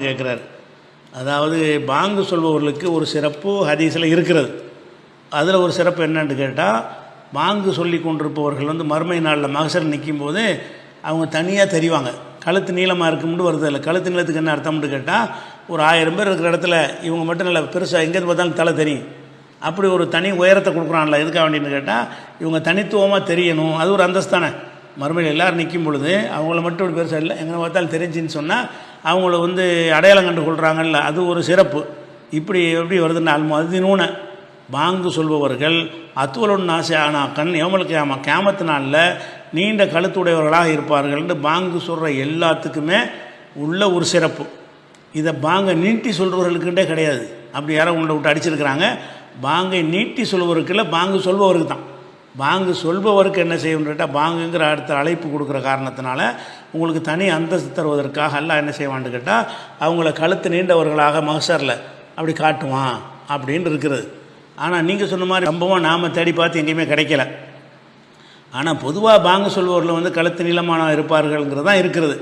கேட்குறாரு. அதாவது பாங்கு சொல்பவர்களுக்கு ஒரு சிறப்பு ஹதீஸில் இருக்கிறது. அதில் ஒரு சிறப்பு என்னன்னு கேட்டால், பாங்கு சொல்லி கொண்டிருப்பவர்கள் மறுமை நாளில் மகசர் நிற்கும்போது அவங்க தனியாக தெரிவாங்க. கழுத்து நீளமாக இருக்கும்னு வருது. இல்லை, கழுத்து நீளத்துக்கு என்ன அர்த்தம்னு கேட்டால், ஒரு 1000 பேர் இருக்கிற இடத்துல இவங்க மட்டும் இல்லை, பெருசாக எங்கேருந்து பார்த்தாலும் தலை தெரியும். அப்படி ஒரு தனி உயரத்தை கொடுக்குறான்ல. எதுக்காக வேண்டின்னு கேட்டால், இவங்க தனித்துவமாக தெரியணும். அது ஒரு அந்தஸ்தானே. மறுமையில் எல்லோரும் நிற்கும் பொழுது அவங்கள மட்டும் ஒரு பெருசாக இல்லை, எங்கே பார்த்தாலும் தெரிஞ்சின்னு சொன்னால் அவங்கள அடையாளம் கண்டு கொள்கிறாங்கல்ல, அது ஒரு சிறப்பு. இப்படி எப்படி வருதுன்னு அல்முஅத்தினூன, பாங்கு சொல்பவர்கள் அத்துவலுன் நாசி ஆனாக்கன் யௌமல் கியாமா, கியாமத்து நாளில் நீண்ட கழுத்துடையவர்களாக இருப்பார்கள்னு பாங்கு சொல்கிற எல்லாத்துக்குமே உள்ள ஒரு சிறப்பு. இதை பாங்கை நீட்டி சொல்பவர்களுக்குண்டே கிடையாது. அப்படி யாரும் உங்களை விட்டு அடிச்சிருக்கிறாங்க. பாங்கை நீட்டி சொல்பவருக்கு இல்லை, பாங்கு சொல்பவருக்கு தான். பாங்கு சொல்பவருக்கு என்ன செய்யணும்னு கேட்டால், பாங்குங்கிற அடுத்த அழைப்பு கொடுக்குற காரணத்தினால உங்களுக்கு தனி அந்தஸ்து தருவதற்காக அல்லாஹ் என்ன செய்வான்னு கேட்டால், அவங்கள கழுத்து நீண்டவர்களாக மகசரில் அப்படி காட்டுவான் அப்படின்னு இருக்கிறது. ஆனால் நீங்கள் சொன்ன மாதிரி சம்பவம் நாம் தேடி பார்த்து எங்கேயுமே கிடைக்கல. ஆனால் பொதுவாக பாங்கு சொல்பவர்கள் கழுத்து நீளமான இருப்பார்கள்ங்கிறது தான் இருக்கிறது.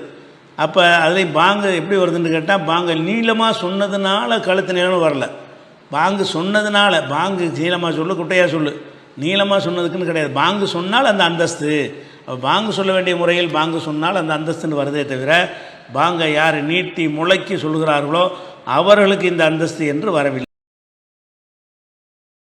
அப்போ அதில் பாங்கு எப்படி வருதுன்னு கேட்டால், பாங்கு நீளமாக சொன்னதுனால கழுத்து நீளம் வரல. பாங்கு சொன்னதுனால, பாங்கு நீளமாக சொல்லு குட்டையாக சொல்லு, நீளமாக சொன்னதுக்குன்னு கிடையாது. பாங்கு சொன்னால் அந்த அந்தஸ்து, பாங்கு சொல்ல வேண்டிய முறையில் பாங்கு சொன்னால் அந்த அந்தஸ்துன்னு வருதே தவிர, பாங்கை யார் நீட்டி முளைக்கி சொல்கிறார்களோ அவர்களுக்கு இந்த அந்தஸ்து என்று வரவில்லை.